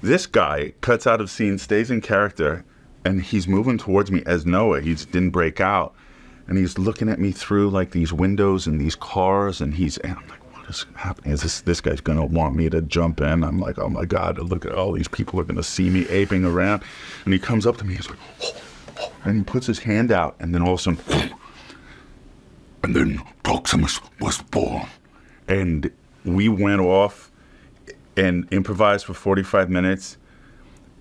This guy cuts out of scene, stays in character, and he's moving towards me as Noah. He didn't break out. And he's looking at me through like these windows and these cars, and I'm like, what is happening? Is this guy's going to want me to jump in? I'm like, oh my God, look at all these people are going to see me aping around. And he comes up to me, he's like, oh, and he puts his hand out, and then all of a sudden, and then Proximus was born. And we went off and improvised for 45 minutes.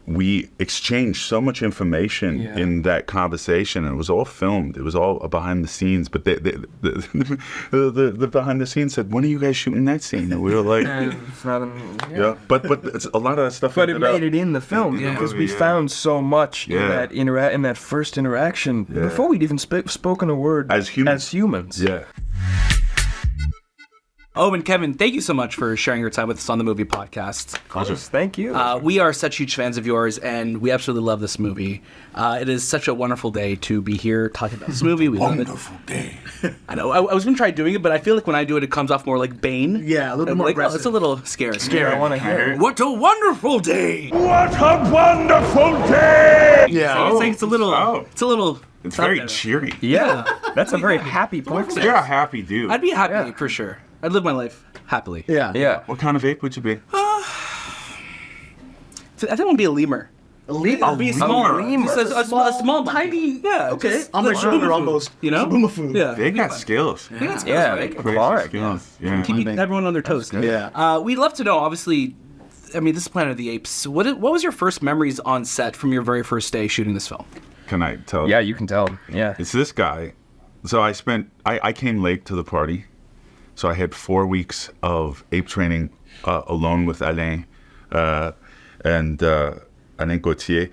We exchanged so much information in that conversation, and it was all filmed. It was all behind the scenes. But the behind the scenes said, "When are you guys shooting that scene?" And we were like, "It's not But it's a lot of that stuff. But it made it in the film because we found so much in that first interaction before we'd even spoken a word as humans. Yeah. Owen, Kevin, thank you so much for sharing your time with us on the Movie Podcast. Pleasure. Thank you. We are such huge fans of yours, and we absolutely love this movie. It is such a wonderful day to be here talking about this movie. We love it. Wonderful day. I know. I was going to try doing it, but I feel like when I do it, it comes off more like Bane. Yeah, a little bit more aggressive. It's a little scary. I want to hear it. What a wonderful day! What a wonderful day! Yeah. It's a little. It's very cheery. Yeah, that's a very happy point. You're a happy dude. I'd be happy for sure. I'd live my life happily. Yeah. What kind of ape would you be? I think I'd be a lemur. A lemur? I'll be a small lemur. Just a small, tiny. Yeah. Okay. On my shoulder, almost. You know? Boomafu. Yeah. They got skills. Yeah, Crazy skills. Yeah. Keeping everyone on their toes. Yeah. We'd love to know, obviously, I mean, this is Planet of the Apes. What was your first memories on set from your very first day shooting this film? Can I tell? Yeah, you can tell. Yeah. It's this guy. So I came late to the party. So I had 4 weeks of ape training alone with Alain and Alain Gauthier.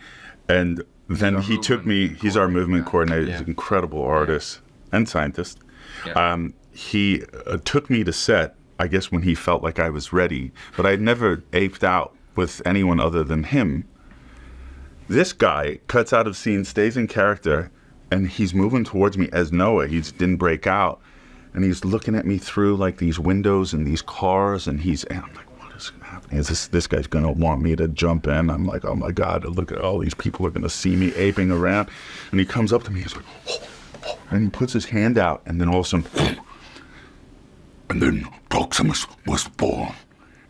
And then he took me, he's our movement coordinator, he's an incredible artist and scientist. Yeah. He took me to set, I guess when he felt like I was ready, but I'd never aped out with anyone other than him. This guy cuts out of scene, stays in character, and he's moving towards me as Noah. He didn't break out. And he's looking at me through like these windows and these cars, and I'm like, what is happening? Is this guy's going to want me to jump in? I'm like, oh my God, look at all these people are going to see me aping around. And he comes up to me, he's like, oh, and he puts his hand out, and then all of a sudden, and then Proximus was born.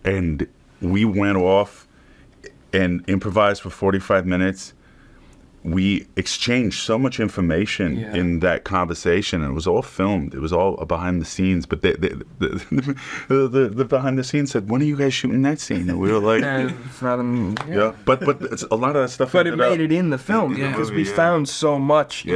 And we went off and improvised for 45 minutes. We exchanged so much information in that conversation, and it was all filmed. It was all behind the scenes. But the behind the scenes said, "When are you guys shooting that scene?" And we were like, It's not But it's a lot of that stuff. But it made it in the film because we found so much in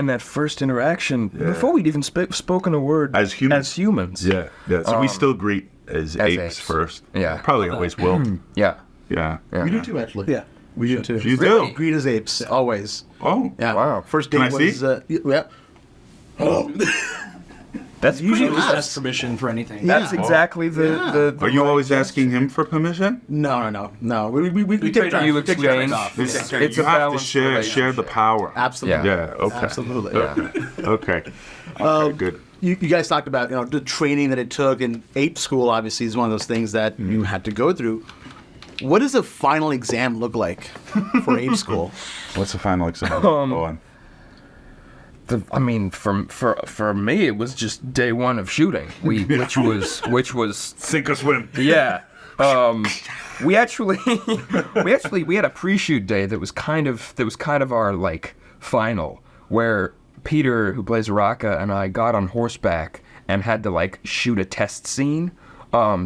that first interaction before we'd even spoken a word as humans. Yeah. So we still greet as apes first. Yeah. Probably always will. Yeah. We do too, actually. Yeah. We do too. You do? Greet as apes, always. Oh. Yeah. Wow. First date Can I was, see? yeah. Oh. That's Usually pretty just ask permission for anything. That's exactly the Are you always asking him for permission? No. We take turns. You We take exchange. turns. It's you a have to balanced share the power. Absolutely. Yeah. Okay. Absolutely. Okay. Good. You guys talked about the training that it took, and ape school obviously is one of those things that you had to go through. What does a final exam look like for ape school? What's the final exam? Go on. For me, it was just day one of shooting, which was Sink or swim. yeah. We actually had a pre-shoot day that was kind of our like final, where Peter, who plays Raka, and I got on horseback and had to like shoot a test scene,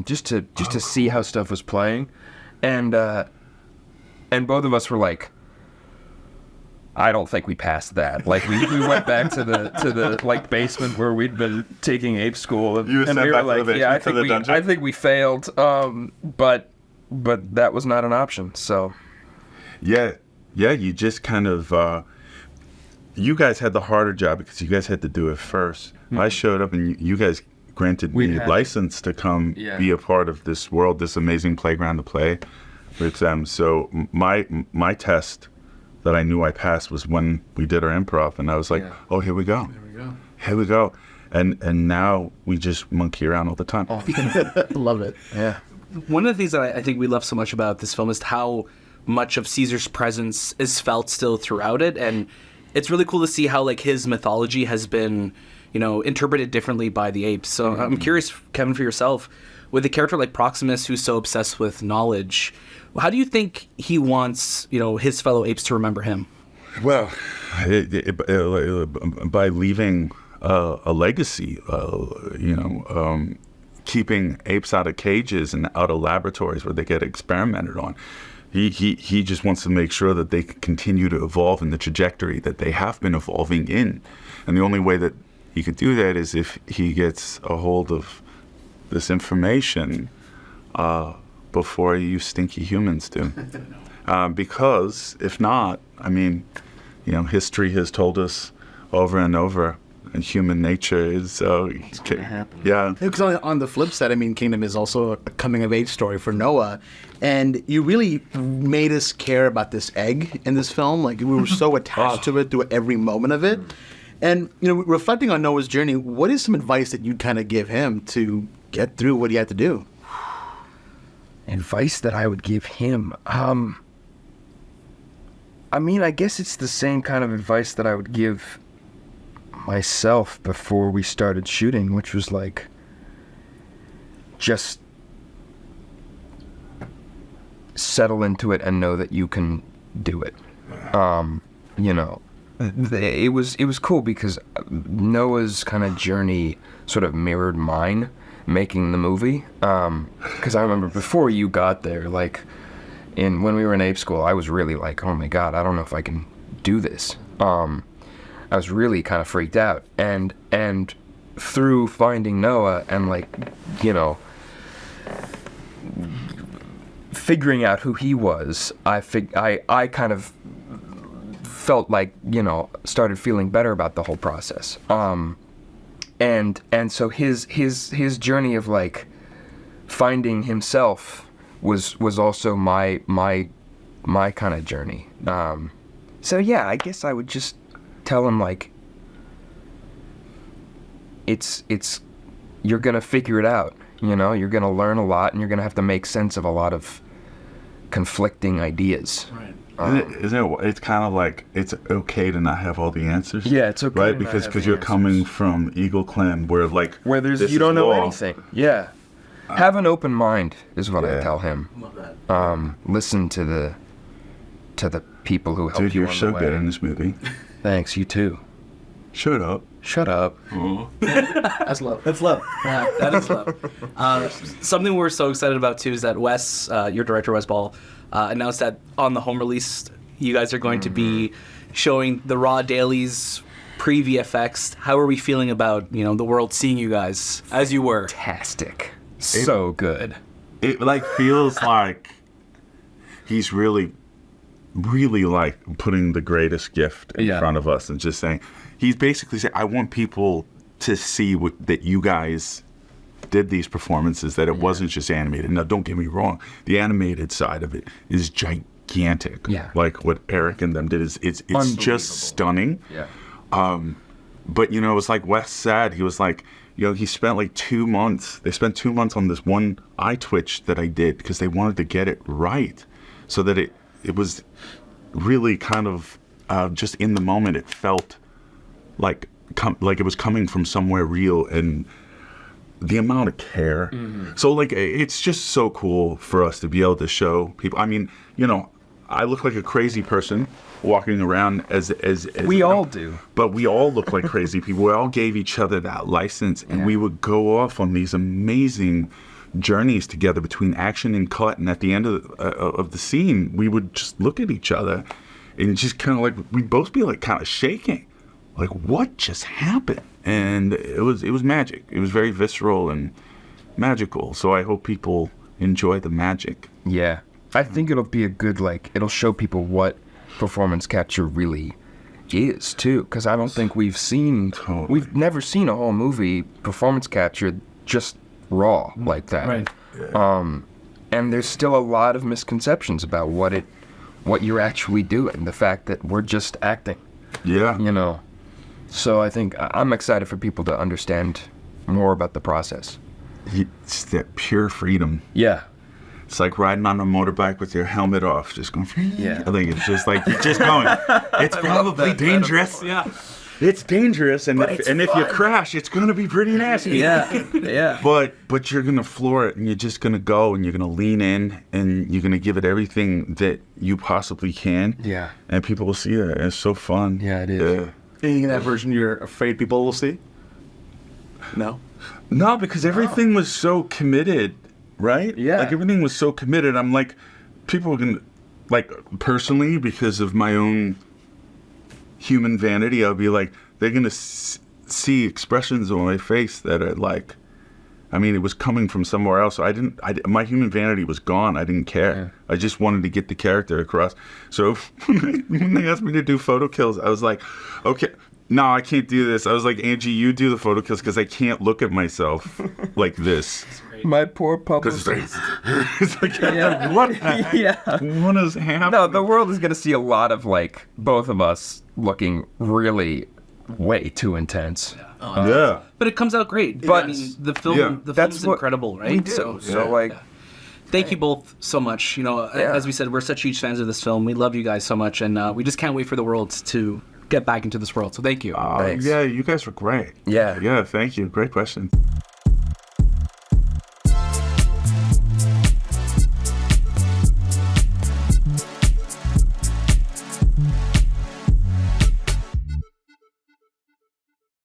just to see how stuff was playing, and both of us were like, I don't think we passed that. Like we went back to the like basement where we'd been taking ape school, and we were like, I think we failed. But that was not an option. So yeah, you just kind of you guys had the harder job because you guys had to do it first. Mm-hmm. I showed up and you guys granted me license to come be a part of this world, this amazing playground to play with them. So my test that I knew I passed was when we did our improv, and I was like, oh, here we go. And now we just monkey around all the time. Love it. Yeah. one of the things that I think we love so much about this film is how much of Caesar's presence is felt still throughout it, and it's really cool to see how like his mythology has been, interpreted differently by the apes. So I'm curious, Kevin, for yourself, with a character like Proximus who's so obsessed with knowledge, how do you think he wants, his fellow apes to remember him? Well, by leaving a legacy, keeping apes out of cages and out of laboratories where they get experimented on. He just wants to make sure that they continue to evolve in the trajectory that they have been evolving in. And the only way that he could do that is if he gets a hold of this information before you stinky humans do. Because if not, history has told us over and over, and human nature is it's gonna happen. Yeah. Because on the flip side, Kingdom is also a coming of age story for Noah, and you really made us care about this egg in this film. Like, we were so attached to it through every moment of it. And reflecting on Noah's journey, what is some advice that you'd kind of give him to get through what he had to do? Advice that I would give him, I guess it's the same kind of advice that I would give myself before we started shooting, which was like, just settle into it and know that you can do it. It was cool because Noah's kind of journey sort of mirrored mine making the movie. Because I remember before you got there, like when we were in ape school, I was really like, oh my God, I don't know if I can do this. I was really kind of freaked out, and through finding Noah and figuring out who he was, I kind of felt like started feeling better about the whole process. And so his journey of like finding himself was also my kind of journey. So yeah, I guess I would just tell him like, it's you're gonna figure it out. You're gonna learn a lot, and you're gonna have to make sense of a lot of conflicting ideas. Right. It's kind of like it's okay to not have all the answers. Yeah, it's okay, right? to not Because have the you're answers. coming from Eagle Clan, where there's this you don't is know law. anything. Yeah, have an open mind is what I Yeah. tell him. Love that. Listen to the people who help Dude, you you're on so the way. good in this movie. Thanks, you too. Shut up. Shut up. That's love. That's love. Yeah, that is love. Something we're so excited about too is that Wes, your director Wes Ball, announced that on the home release, you guys are going to be showing the raw dailies pre-VFX. How are we feeling about the world seeing you guys as you were? Fantastic. So good. It feels like he's really putting the greatest gift in front of us and just saying, he's basically saying, I want people to see that you guys did these performances, that it wasn't just animated. Now, don't get me wrong, the animated side of it is gigantic. Yeah. Like what Eric and them did it's just stunning. Yeah. But it's like Wes said, he was like, he spent 2 months. They spent 2 months on this one eye twitch that I did because they wanted to get it right, so that it was really kind of just in the moment. It felt like it was coming from somewhere real, and the amount of care. So it's just so cool for us to be able to show people. I look like a crazy person walking around as We all do. but we all look like crazy people. We all gave each other that license, and we would go off on these amazing journeys together between action and cut. And at the end of the scene, we would just look at each other and just kind of we'd both be kind of shaking, like, what just happened? And it was magic. It was very visceral and magical. So I hope people enjoy the magic. Yeah. I think it'll be a good, it'll show people what performance capture really is, too. Because I don't think we've never seen a whole movie performance captured just raw like that. Right. And there's still a lot of misconceptions about what you're actually doing. The fact that we're just acting, Yeah. So I think I'm excited for people to understand more about the process. It's that pure freedom. Yeah. It's like riding on a motorbike with your helmet off, just going. Yeah. I think it's just like you're just going. It's probably dangerous. Yeah. It's dangerous, and if you crash, it's gonna be pretty nasty. Yeah. But you're gonna floor it, and you're just gonna go, and you're gonna lean in, and you're gonna give it everything that you possibly can. Yeah. And people will see that. It's so fun. Yeah, it is. Yeah. Anything in that version you're afraid people will see? No. No, because everything was so committed, right? Yeah. Like everything was so committed. I'm like, people are gonna, like, personally, because of my own human vanity, I'll be like, they're gonna see expressions on my face that are like, I mean, it was coming from somewhere else. So my human vanity was gone. I didn't care. Yeah. I just wanted to get the character across. So when they asked me to do photo kills, I was like, okay, no, I can't do this. I was like, Angie, you do the photo kills because I can't look at myself like this. My poor Because publicist. it's like, what the heck? Yeah. What is happening? No, the world is going to see a lot of, like, both of us looking really way too intense. Yeah. But it comes out great. But- I mean, the film, Yeah. the That's film's what incredible, right? We do. So, like, Thank you both so much. You know, Yeah. as we said, we're such huge fans of this film. We love you guys so much, and we just can't wait for the world to get back into this world. So thank you. Thanks. Yeah, you guys were great. Yeah. Yeah, thank you. Great question.